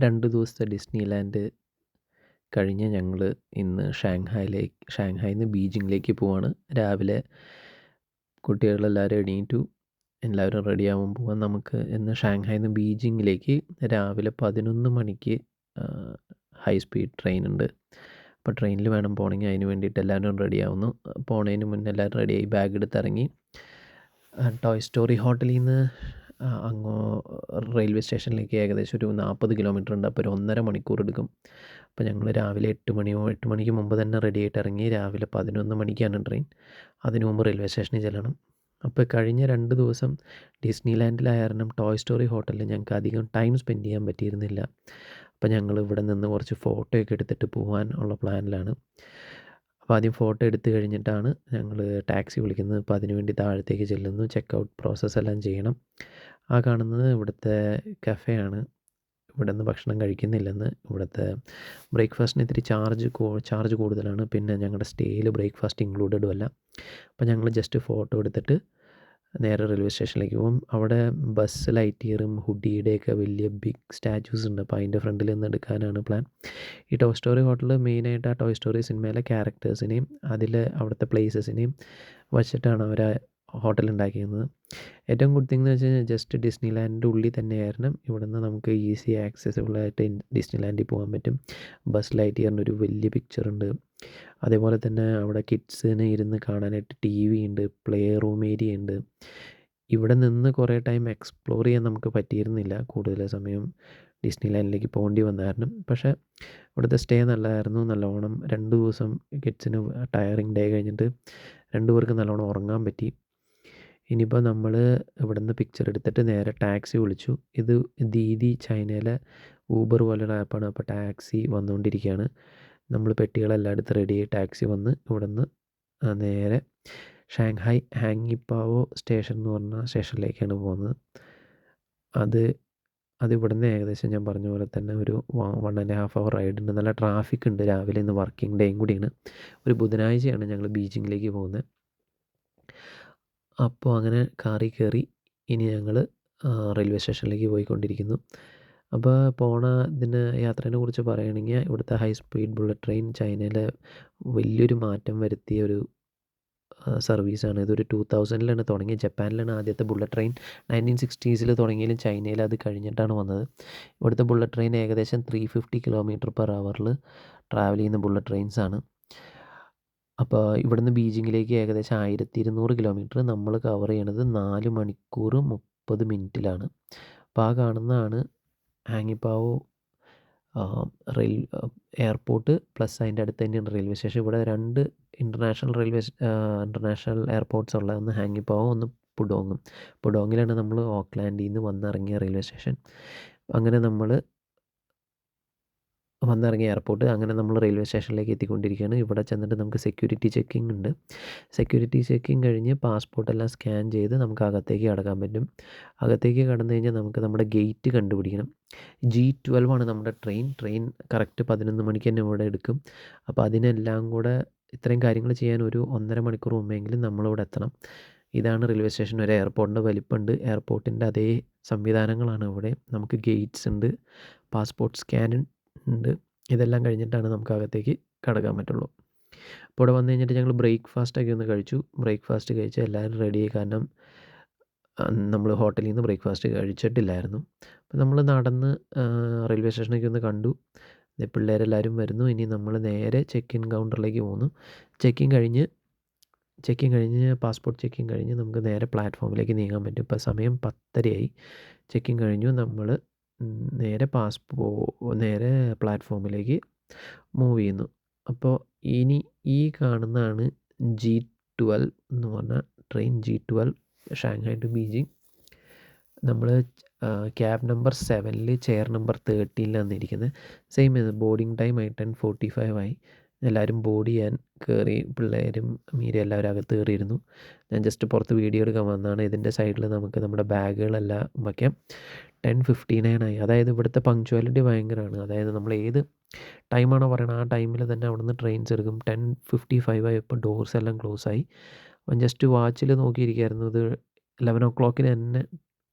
2 ദിവസത്തെ ഡിസ്നിലാൻഡ് കഴിഞ്ഞ് ഞങ്ങൾ ഇന്ന് ഷാങ്ഹായിന്ന് ബീജിങ്ങിലേക്ക് പോവാണ്. രാവിലെ കുട്ടികളെല്ലാവരും എണീറ്റു. എല്ലാവരും റെഡിയാവാൻ പോവാൻ. നമുക്ക് ഇന്ന് ഷാങ്ഹായിന്ന് ബീജിങ്ങിലേക്ക് രാവിലെ 11 മണിക്ക് ഹൈ സ്പീഡ് ട്രെയിൻ ഉണ്ട്. അപ്പോൾ ട്രെയിനിൽ വേണം പോകണമെങ്കിൽ അതിന് വേണ്ടിയിട്ട് എല്ലാവരും റെഡിയാവുന്നു. പോണതിന് മുന്നേ എല്ലാവരും റെഡിയായി ബാഗ് എടുത്തിറങ്ങി. ടോയ് സ്റ്റോറി ഹോട്ടലിൽ നിന്ന് അങ്ങ് റെയിൽവേ സ്റ്റേഷനിലേക്ക് ഏകദേശം ഒരു 40 കിലോമീറ്റർ ഉണ്ട്. അപ്പോൾ ഒരു 1.5 മണിക്കൂർ എടുക്കും. അപ്പോൾ ഞങ്ങൾ രാവിലെ 8 മണിക്ക് മുമ്പ് തന്നെ റെഡി ആയിട്ട് ഇറങ്ങി. രാവിലെ 11 മണിക്കാണ് ട്രെയിൻ. അതിനു മുമ്പ് റെയിൽവേ സ്റ്റേഷനിൽ ചെല്ലണം. അപ്പോൾ കഴിഞ്ഞ 2 ദിവസം ഡിസ്നിലാൻഡിലായ കാരണം ടോയ് സ്റ്റോറി ഹോട്ടലിൽ ഞങ്ങൾക്ക് അധികം ടൈം സ്പെൻഡ് ചെയ്യാൻ പറ്റിയിരുന്നില്ല. അപ്പോൾ ഞങ്ങൾ ഇവിടെ നിന്ന് കുറച്ച് ഫോട്ടോയൊക്കെ എടുത്തിട്ട് പോകാൻ ഉള്ള പ്ലാനിലാണ്. അപ്പോൾ ആദ്യം ഫോട്ടോ എടുത്ത് കഴിഞ്ഞിട്ടാണ് ഞങ്ങൾ ടാക്സി വിളിക്കുന്നത്. അപ്പോൾ അതിനുവേണ്ടി താഴത്തേക്ക് ചെല്ലുന്നു. ചെക്ക് ഔട്ട് പ്രോസസ്സ് എല്ലാം ചെയ്യണം. ആ കാണുന്നത് ഇവിടുത്തെ കഫേയാണ്. ഇവിടെ നിന്ന് ഭക്ഷണം കഴിക്കുന്നില്ലെന്ന്. ഇവിടുത്തെ ബ്രേക്ക്ഫാസ്റ്റിന് ഇത്തിരി ചാർജ് കൂടുതലാണ്. പിന്നെ ഞങ്ങളുടെ സ്റ്റേയിൽ ബ്രേക്ക്ഫാസ്റ്റ് ഇൻക്ലൂഡഡും അല്ല. അപ്പോൾ ഞങ്ങൾ ജസ്റ്റ് ഫോട്ടോ എടുത്തിട്ട് നേരെ റെയിൽവേ സ്റ്റേഷനിലേക്ക് പോകും. അവിടെ ബസ് ലൈറ്റിയറും ഹുഡിയുടെയൊക്കെ വലിയ ബിഗ് സ്റ്റാച്യൂസ് ഉണ്ട്. അപ്പോൾ അതിൻ്റെ ഫ്രണ്ടിൽ നിന്ന് എടുക്കാനാണ് പ്ലാൻ. ഈ ടോയ് സ്റ്റോറി ഹോട്ടൽ മെയിനായിട്ട് ആ ടോയ് സ്റ്റോറി സിനിമയിലെ ക്യാരക്ടേഴ്സിനെയും അവിടുത്തെ പ്ലേസസിനെയും വച്ചിട്ടാണ് അവർ ഹോട്ടൽ ഉണ്ടാക്കിയിരുന്നത്. ഏറ്റവും ഗുഡ് തിങ് എന്ന് വെച്ച് കഴിഞ്ഞാൽ ജസ്റ്റ് ഡിസ്നിലാൻഡിൻ്റെ ഉള്ളിൽ തന്നെയായിരുന്നു. ഇവിടെ നിന്ന് നമുക്ക് ഈസി ആക്സസിബിളായിട്ട് ഡിസ്നിലാൻഡിൽ പോകാൻ പറ്റും. ബസ് ലൈറ്റിയറിൻ്റെ ഒരു വലിയ പിക്ചറുണ്ട്. അതേപോലെ തന്നെ അവിടെ കിഡ്സിന് ഇരുന്ന് കാണാനായിട്ട് TV ഉണ്ട്, പ്ലേ റൂം ഏരിയ ഉണ്ട്. ഇവിടെ നിന്ന് കുറേ ടൈം എക്സ്പ്ലോർ ചെയ്യാൻ നമുക്ക് പറ്റിയിരുന്നില്ല. കൂടുതൽ സമയം ഡിസ്നിലാൻഡിലേക്ക് പോകേണ്ടി വന്നായിരുന്നു. പക്ഷേ ഇവിടുത്തെ സ്റ്റേ നല്ലതായിരുന്നു. നല്ലോണം 2 ദിവസം കിഡ്സിന് ടയറിങ് ഡേ കഴിഞ്ഞിട്ട് 2 പേർക്ക് നല്ലോണം ഉറങ്ങാൻ പറ്റി. ഇനിയിപ്പോൾ നമ്മൾ ഇവിടെ നിന്ന് പിക്ചർ എടുത്തിട്ട് നേരെ ടാക്സി വിളിച്ചു. ഇത് ദീദി ചൈനയിലെ ഊബർ പോലെയുള്ള ആപ്പാണ്. അപ്പോൾ ടാക്സി വന്നുകൊണ്ടിരിക്കുകയാണ്. നമ്മൾ പെട്ടികളെല്ലാം എടുത്ത് റെഡിയായി ടാക്സി വന്ന് ഇവിടെ നിന്ന് നേരെ ഷാങ്ഹായ് ഹാങ്ങിപ്പാവോ സ്റ്റേഷൻ എന്ന് പറഞ്ഞ സ്റ്റേഷനിലേക്കാണ് പോകുന്നത്. അത് ഇവിടുന്ന് ഏകദേശം ഞാൻ പറഞ്ഞ പോലെ തന്നെ ഒരു 1.5 hour റൈഡ് ഉണ്ട്. നല്ല ട്രാഫിക് ഉണ്ട്. രാവിലെ ഇന്ന് വർക്കിംഗ് ഡേയും കൂടിയാണ്. ഒരു ബുധനാഴ്ചയാണ് ഞങ്ങൾ ബീജിങ്ങിലേക്ക് പോകുന്നത്. അപ്പോൾ അങ്ങനെ കാറിൽ കയറി ഇനി ഞങ്ങൾ റെയിൽവേ സ്റ്റേഷനിലേക്ക് പോയിക്കൊണ്ടിരിക്കുന്നു. അപ്പോൾ യാത്രേനെ കുറിച്ച് പറയുകയാണെങ്കിൽ ഇവിടുത്തെ ഹൈ സ്പീഡ് ബുള്ളറ്റ് ട്രെയിൻ ചൈനയിലെ വലിയൊരു മാറ്റം വരുത്തിയ ഒരു സർവീസാണ്. ഇതൊരു 2000-ലാണ് തുടങ്ങിയത്. ജപ്പാനിലാണ് ആദ്യത്തെ ബുള്ളറ്റ് ട്രെയിൻ 1960s തുടങ്ങിയാലും ചൈനയിൽ അത് കഴിഞ്ഞിട്ടാണ് വന്നത്. ഇവിടുത്തെ ബുള്ളറ്റ് ട്രെയിൻ ഏകദേശം 350 km/h ട്രാവൽ ചെയ്യുന്ന ബുള്ളറ്റ് ട്രെയിൻസാണ്. അപ്പോൾ ഇവിടുന്ന് ബീജിങ്ങിലേക്ക് ഏകദേശം 1200 കിലോമീറ്റർ നമ്മൾ കവർ ചെയ്യണത് 4 മണിക്കൂർ 30 മിനിറ്റിലാണ്. അപ്പോൾ ആ കാണുന്നതാണ് ഹാങ്ങിപ്പാവോ എയർപോർട്ട് പ്ലസ് അതിൻ്റെ അടുത്ത് തന്നെയാണ് റെയിൽവേ സ്റ്റേഷൻ. ഇവിടെ 2 ഇൻ്റർനാഷണൽ എയർപോർട്ട്സ് ഉള്ളത്. ഒന്ന് ഹാങ്ങിപ്പാവോ, ഒന്ന് പുഡോങ്ങും. പുഡോങ്ങിലാണ് നമ്മൾ ഓക്ലാൻഡിൽ നിന്ന് വന്നിറങ്ങിയ റെയിൽവേ സ്റ്റേഷൻ. അങ്ങനെ നമ്മൾ വന്നിറങ്ങിയ എയർപോർട്ട്. അങ്ങനെ നമ്മൾ റെയിൽവേ സ്റ്റേഷനിലേക്ക് എത്തിക്കൊണ്ടിരിക്കുകയാണ്. ഇവിടെ ചെന്നിട്ട് നമുക്ക് സെക്യൂരിറ്റി ചെക്കിംഗ് ഉണ്ട്. സെക്യൂരിറ്റി ചെക്കിംഗ് കഴിഞ്ഞ് പാസ്പോർട്ടെല്ലാം സ്കാൻ ചെയ്ത് നമുക്ക് അകത്തേക്ക് കടക്കാൻ പറ്റും. അകത്തേക്ക് കടന്നു കഴിഞ്ഞാൽ നമുക്ക് നമ്മുടെ ഗേറ്റ് കണ്ടുപിടിക്കണം. G12 ആണ് നമ്മുടെ ട്രെയിൻ കറക്റ്റ് 11 മണിക്ക് തന്നെ ഇവിടെ എടുക്കും. അപ്പോൾ അതിനെല്ലാം കൂടെ ഇത്രയും കാര്യങ്ങൾ ചെയ്യാൻ ഒരു 1.5 മണിക്കൂർ മുമ്പെങ്കിലും നമ്മളിവിടെ എത്തണം. ഇതാണ് റെയിൽവേ സ്റ്റേഷൻ. ഒരു എയർപോർട്ടിൻ്റെ വലിപ്പമുണ്ട്. എയർപോർട്ടിൻ്റെ അതേ സംവിധാനങ്ങളാണ് ഇവിടെ. നമുക്ക് ഗേറ്റ്സ് ഉണ്ട്, പാസ്പോർട്ട് സ്കാൻ ഉണ്ട്. ഇതെല്ലാം കഴിഞ്ഞിട്ടാണ് നമുക്ക് അകത്തേക്ക് കടക്കാൻ പറ്റുള്ളൂ. അപ്പോൾ ഇവിടെ വന്നു കഴിഞ്ഞിട്ട് ഞങ്ങൾ ബ്രേക്ക്ഫാസ്റ്റൊക്കെ ഒന്ന് കഴിച്ചു. ബ്രേക്ക്ഫാസ്റ്റ് കഴിച്ച് എല്ലാവരും റെഡിയായി. കാരണം നമ്മൾ ഹോട്ടലിൽ നിന്ന് ബ്രേക്ക്ഫാസ്റ്റ് കഴിച്ചിട്ടില്ലായിരുന്നു. അപ്പോൾ നമ്മൾ നടന്ന് റെയിൽവേ സ്റ്റേഷനൊക്കെ ഒന്ന് കണ്ടു. പിള്ളേരെല്ലാവരും വരുന്നു. ഇനി നമ്മൾ നേരെ ചെക്ക് ഇൻ കൗണ്ടറിലേക്ക് പോകുന്നു. ചെക്ക് ഇൻ കഴിഞ്ഞ് പാസ്പോർട്ട് ചെക്കിങ് കഴിഞ്ഞ് നമുക്ക് നേരെ പ്ലാറ്റ്ഫോമിലേക്ക് നീങ്ങാൻ പറ്റും. ഇപ്പോൾ സമയം 10:30 ചെക്ക് ഇൻ കഴിഞ്ഞു. നമ്മൾ നേരെ പ്ലാറ്റ്ഫോമിലേക്ക് മൂവ് ചെയ്യുന്നു. അപ്പോൾ ഇനി ഈ കാണുന്നതാണ് G12 എന്ന് പറഞ്ഞ train. G12 Shanghai to Beijing. നമ്മൾ ക്യാബ് നമ്പർ 7 ചെയർ നമ്പർ 13 ഇരിക്കുന്നത്. സെയിം ബോർഡിങ് ടൈം 10:45 എല്ലാവരും ബോർഡ് ചെയ്യാൻ കയറി. പിള്ളേരും മീര എല്ലാവരും അകത്ത് കയറിയിരുന്നു. ഞാൻ ജസ്റ്റ് പുറത്ത് വീഡിയോ എടുക്കാൻ വന്നതാണ്. ഇതിൻ്റെ സൈഡിൽ നമുക്ക് നമ്മുടെ ബാഗുകളെല്ലാം വയ്ക്കാം. 10:59 അതായത് ഇവിടുത്തെ പങ്ക്ച്വാലിറ്റി ഭയങ്കരമാണ്. അതായത് നമ്മൾ ഏത് ടൈമാണോ പറയണത് ആ ടൈമിൽ തന്നെ അവിടെ നിന്ന് ട്രെയിൻസ് എടുക്കും. 10:55 ഇപ്പോൾ ഡോർസ് എല്ലാം ക്ലോസ് ആയി. അപ്പം ജസ്റ്റ് വാച്ചിൽ നോക്കിയിരിക്കുകയായിരുന്നു. ഇത് 11 o'clock തന്നെ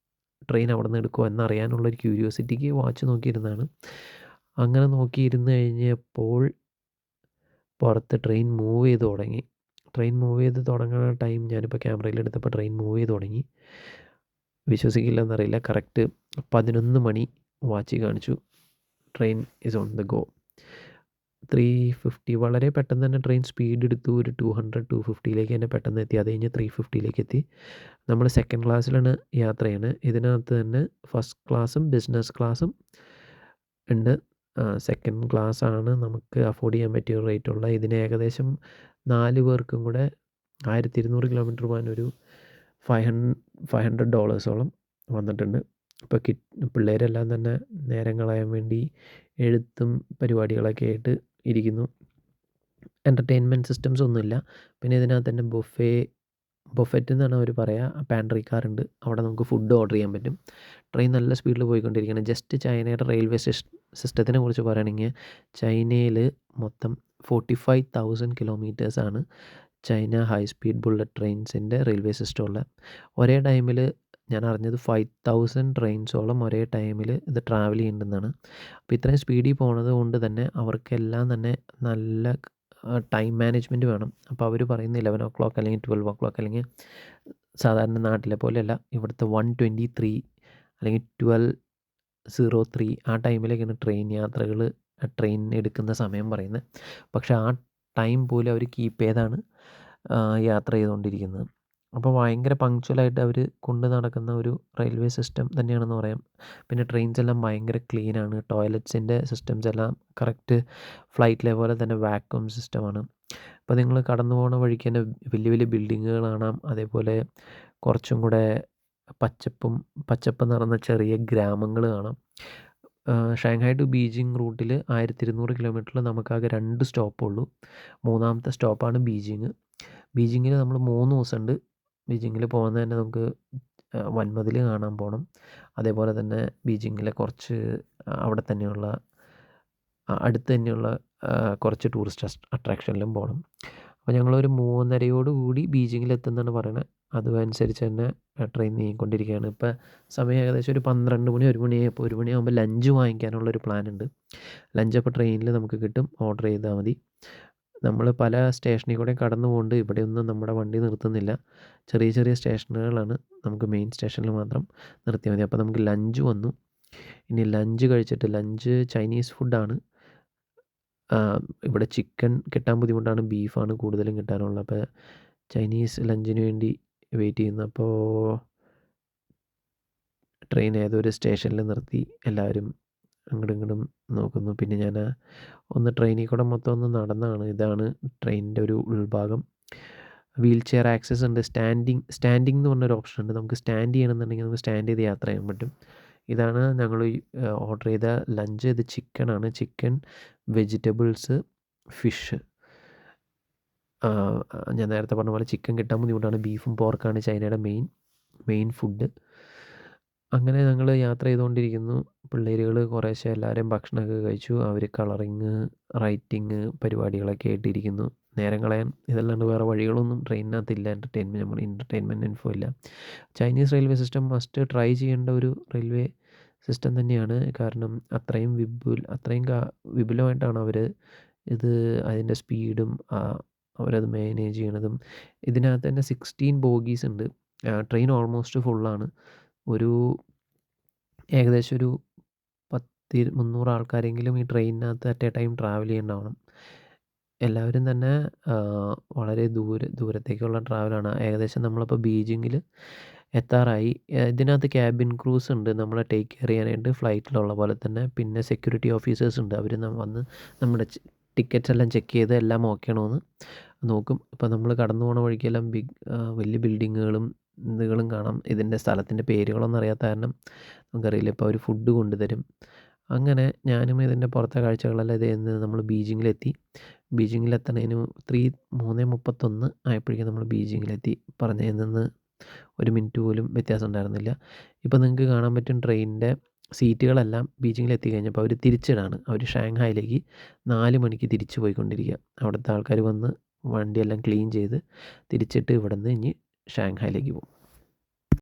ട്രെയിൻ അവിടെ നിന്ന് എടുക്കുമോ എന്നറിയാനുള്ളൊരു ക്യൂരിയോസിറ്റിക്ക് വാച്ച് നോക്കിയിരുന്നതാണ്. അങ്ങനെ നോക്കിയിരുന്ന് കഴിഞ്ഞപ്പോൾ പുറത്ത് ട്രെയിൻ മൂവ് ചെയ്ത് തുടങ്ങി. ട്രെയിൻ മൂവ് ചെയ്ത് തുടങ്ങുന്ന ടൈം ഞാനിപ്പോൾ ക്യാമറയിലെടുത്തപ്പോൾ ട്രെയിൻ മൂവ് ചെയ്ത് തുടങ്ങി. വിശ്വസിക്കില്ലെന്നറിയില്ല, കറക്റ്റ് 11 മണി വാച്ചിൽ കാണിച്ചു. Train is on the go. 350 വളരെ പെട്ടെന്ന് തന്നെ ട്രെയിൻ സ്പീഡ് എടുത്തു. ഒരു 200-250 തന്നെ പെട്ടെന്ന് എത്തി. അത് കഴിഞ്ഞ് 350 എത്തി. നമ്മൾ സെക്കൻഡ് ക്ലാസ്സിലാണ് യാത്ര ചെയ്യുന്നത്. ഇതിനകത്ത് തന്നെ ഫസ്റ്റ് ക്ലാസ്സും ബിസിനസ് ക്ലാസ്സും ഉണ്ട്. സെക്കൻഡ് ക്ലാസ്സാണ് നമുക്ക് അഫോർഡ് ചെയ്യാൻ പറ്റിയ റേറ്റുള്ള. ഇതിന് ഏകദേശം 4 പേർക്കും കൂടെ 1200 കിലോമീറ്റർ പോകാനൊരു $500 വന്നിട്ടുണ്ട്. ഇപ്പോൾ പിള്ളേരെല്ലാം തന്നെ നേരം കളയാൻ വേണ്ടി എഴുത്തും പരിപാടികളൊക്കെ ആയിട്ട് ഇരിക്കുന്നു. എൻ്റർടൈൻമെൻറ്റ് സിസ്റ്റംസ് ഒന്നുമില്ല. പിന്നെ ഇതിനകത്ത് തന്നെ ബൊഫറ്റ് എന്നാണ് അവർ പറയുക. പാൻട്രി കാർ ഉണ്ട്, അവിടെ നമുക്ക് ഫുഡ് ഓർഡർ ചെയ്യാൻ പറ്റും. ട്രെയിൻ നല്ല സ്പീഡിൽ പോയിക്കൊണ്ടിരിക്കുകയാണ്. ജസ്റ്റ് ചൈനയുടെ റെയിൽവേ സിസ്റ്റത്തിനെ കുറിച്ച് പറയുകയാണെങ്കിൽ ചൈനയിൽ മൊത്തം 45,000 കിലോമീറ്റേഴ്സാണ് ചൈന ഹൈ സ്പീഡ് ബുള്ളറ്റ് ട്രെയിൻസിൻ്റെ റെയിൽവേ സിസ്റ്റം ഉള്ളത്. ഒരേ ടൈമിൽ ഞാൻ അറിഞ്ഞത് 5,000 ട്രെയിൻസോളം ഒരേ ടൈമിൽ ഇത് ട്രാവൽ ചെയ്യുന്നുണ്ടെന്നാണ്. അപ്പോൾ ഇത്രയും സ്പീഡിൽ പോണത് കൊണ്ട് തന്നെ അവർക്കെല്ലാം തന്നെ നല്ല ടൈം മാനേജ്മെൻറ്റ് വേണം. അപ്പോൾ അവർ പറയുന്ന 11 o'clock അല്ലെങ്കിൽ 12 o'clock അല്ലെങ്കിൽ സാധാരണ നാട്ടിലെ പോലെയല്ല, ഇവിടുത്തെ 1:23 അല്ലെങ്കിൽ 12:03 ആ ടൈമിലേക്കാണ് ട്രെയിൻ എടുക്കുന്ന സമയം പറയുന്നത്. പക്ഷേ ആ ടൈം പോലും അവർ കീപ്പ് ചെയ്താണ് യാത്ര ചെയ്തുകൊണ്ടിരിക്കുന്നത്. അപ്പോൾ ഭയങ്കര പങ്ക്ച്വലായിട്ട് അവർ കൊണ്ട് നടക്കുന്ന ഒരു റെയിൽവേ സിസ്റ്റം തന്നെയാണെന്ന് പറയാം. പിന്നെ ട്രെയിൻസ് എല്ലാം ഭയങ്കര ക്ലീനാണ്. ടോയ്ലറ്റ്സിൻ്റെ സിസ്റ്റംസ് എല്ലാം കറക്റ്റ് ഫ്ലൈറ്റിലെ പോലെ തന്നെ വാക്വം സിസ്റ്റമാണ്. അപ്പോൾ നിങ്ങൾ കടന്നു പോകുന്ന വഴിക്ക് തന്നെ വലിയ വലിയ ബിൽഡിങ്ങുകൾ കാണാം. അതേപോലെ കുറച്ചും കൂടെ പച്ചപ്പ് നിറഞ്ഞ ചെറിയ ഗ്രാമങ്ങൾ കാണാം. ഷാങ്ഹായ് ടു ബീജിംഗ് റൂട്ടിൽ 1200 കിലോമീറ്ററിൽ നമുക്കാകെ 2 സ്റ്റോപ്പുള്ളൂ. 3ാമത്തെ സ്റ്റോപ്പാണ് ബീജിംഗ്. ബീജിങ്ങിൽ നമ്മൾ 3 ദിവസമുണ്ട്. ബീജിങ്ങിൽ പോകുന്നത് തന്നെ നമുക്ക് വൻമതിൽ കാണാൻ പോകണം. അതേപോലെ തന്നെ ബീജിങ്ങിലെ കുറച്ച് അവിടെ തന്നെയുള്ള അടുത്ത് തന്നെയുള്ള കുറച്ച് ടൂറിസ്റ്റ് അട്രാക്ഷനിലും പോകണം. അപ്പോൾ ഞങ്ങളൊരു 3:30 ബീജിങ്ങിലെത്തുമെന്നാണ് പറയുന്നത്. അതനുസരിച്ച് തന്നെ ട്രെയിൻ നീങ്ങിക്കൊണ്ടിരിക്കുകയാണ്. ഇപ്പോൾ സമയം ഏകദേശം ഒരു 12 മണി 1 മണിയായി. ഇപ്പോൾ 1 മണിയാകുമ്പോൾ ലഞ്ച് വാങ്ങിക്കാനുള്ളൊരു പ്ലാനുണ്ട്. ലഞ്ച് അപ്പോൾ ട്രെയിനിൽ നമുക്ക് കിട്ടും, ഓർഡർ ചെയ്താൽ മതി. നമ്മൾ പല സ്റ്റേഷനിൽ കൂടെ കടന്നു പോകുന്നുണ്ട്. ഇവിടെയൊന്നും നമ്മുടെ വണ്ടി നിർത്തുന്നില്ല. ചെറിയ ചെറിയ സ്റ്റേഷനുകളാണ്. നമുക്ക് മെയിൻ സ്റ്റേഷനിൽ മാത്രം നിർത്തിയാൽ മതി. അപ്പോൾ നമുക്ക് ലഞ്ച് വന്നു. ഇനി ലഞ്ച് കഴിച്ചിട്ട്, ലഞ്ച് ചൈനീസ് ഫുഡാണ്. ഇവിടെ ചിക്കൻ കിട്ടാൻ ബുദ്ധിമുട്ടാണ്, ബീഫാണ് കൂടുതലും കിട്ടാനുള്ളത്. അപ്പോൾ ചൈനീസ് ലഞ്ചിന് വേണ്ടി വെയിറ്റ് ചെയ്യുന്നു. അപ്പോൾ ട്രെയിൻ ഏതൊരു സ്റ്റേഷനിൽ നിർത്തി എല്ലാവരും അങ്ങോട്ടും ഇങ്ങോട്ടും നോക്കുന്നു. പിന്നെ ഞാൻ ഒന്ന് ട്രെയിനിൽ കൂടെ മൊത്തം ഒന്ന് നടന്നതാണ്. ഇതാണ് ട്രെയിനിൻ്റെ ഒരു ഉൾഭാഗം. വീൽ ചെയർ ആക്സസ് ഉണ്ട്. സ്റ്റാൻഡിങ് എന്ന് പറഞ്ഞൊരു ഓപ്ഷൻ ഉണ്ട്. നമുക്ക് സ്റ്റാൻഡ് ചെയ്യണമെന്നുണ്ടെങ്കിൽ നമുക്ക് സ്റ്റാൻഡ് ചെയ്ത് യാത്ര ചെയ്യാൻ പറ്റും. ഇതാണ് ഞങ്ങൾ ഓർഡർ ചെയ്ത ലഞ്ച്. ഇത് ചിക്കനാണ്. Chicken, vegetables, fish. ഞാൻ നേരത്തെ പറഞ്ഞ പോലെ ചിക്കൻ കിട്ടാൻ ബുദ്ധിമുട്ടാണ്. ബീഫും പോർക്കാണ് ചൈനയുടെ മെയിൻ ഫുഡ്. അങ്ങനെ ഞങ്ങൾ യാത്ര ചെയ്തുകൊണ്ടിരിക്കുന്നു. പിള്ളേരുകൾ കുറേശ്ശെ എല്ലാവരും ഭക്ഷണമൊക്കെ കഴിച്ചു. അവർ കളറിങ്, റൈറ്റിങ് പരിപാടികളൊക്കെ ആയിട്ടിരിക്കുന്നു. നേരം കളയാൻ ഇതല്ലാണ്ട് വേറെ വഴികളൊന്നും ട്രെയിനിനകത്തില്ല. എൻ്റർടൈൻമെൻറ്റ് ഇൻഫോ ഇല്ല. Chinese railway system must try ചെയ്യേണ്ട ഒരു റെയിൽവേ സിസ്റ്റം തന്നെയാണ്. കാരണം അത്രയും വിപുലമായിട്ടാണ് അവർ അതിൻ്റെ സ്പീഡും അവരത് മാനേജ് ചെയ്യണതും. ഇതിനകത്ത് തന്നെ 16 ബോഗീസ് ഉണ്ട്. ട്രെയിൻ ഓൾമോസ്റ്റ് ഫുള്ളാണ്. ഏകദേശം ഒരു 300 ആൾക്കാരെങ്കിലും ഈ ട്രെയിനിനകത്ത് അറ്റ് എ ടൈം ട്രാവൽ ചെയ്യേണ്ടതാണ്. എല്ലാവരും തന്നെ വളരെ ദൂരത്തേക്കുള്ള ട്രാവലാണ്. ഏകദേശം നമ്മളിപ്പോൾ ബീജിങ്ങിൽ എത്താറായി. ഇതിനകത്ത് ക്യാബിൻ ക്രൂസ് ഉണ്ട് നമ്മളെ ടേക്ക് കെയർ ചെയ്യാനായിട്ട്, ഫ്ലൈറ്റിലുള്ള പോലെ തന്നെ. പിന്നെ സെക്യൂരിറ്റി ഓഫീസേഴ്സ് ഉണ്ട്. അവർ വന്ന് നമ്മുടെ ടിക്കറ്റ്സ് എല്ലാം ചെക്ക് ചെയ്ത് എല്ലാം ഓക്കെ ആണോ എന്ന് നോക്കും. ഇപ്പോൾ നമ്മൾ കടന്നു പോകുന്ന വഴിക്കെല്ലാം വലിയ ബിൽഡിങ്ങുകളും ഇതുകളും കാണാം. ഇതിൻ്റെ സ്ഥലത്തിൻ്റെ പേരുകളൊന്നും അറിയാത്ത കാരണം നമുക്കറിയില്ല. ഇപ്പോൾ അവർ ഫുഡ് കൊണ്ടുതരും. അങ്ങനെ ഞാനും ഇതിൻ്റെ പുറത്തെ കാഴ്ചകളെല്ലാം നമ്മൾ ബീജിങ്ങിലെത്തി. ബീജിങ്ങിലെത്തണതിന് 3:31 ആയപ്പോഴേക്കും നമ്മൾ ബീജിങ്ങിലെത്തി. പറഞ്ഞതിൽ നിന്ന് 1 മിനിറ്റ് പോലും വ്യത്യാസം ഉണ്ടായിരുന്നില്ല. ഇപ്പോൾ നിങ്ങൾക്ക് കാണാൻ പറ്റും ട്രെയിനിൻ്റെ സീറ്റുകളെല്ലാം ബീജിങ്ങിലെത്തി കഴിഞ്ഞപ്പോൾ അവർ തിരിച്ചിടാണ്. അവർ ഷാങ്ഹായിലേക്ക് 4 മണിക്ക് തിരിച്ചു പോയിക്കൊണ്ടിരിക്കുക. അവിടുത്തെ ആൾക്കാർ വന്ന് വണ്ടിയെല്ലാം ക്ലീൻ ചെയ്ത് തിരിച്ചിട്ട് ഇവിടെ നിന്ന് ഇനി ഷാങ്ഹായിലേക്ക് പോകും.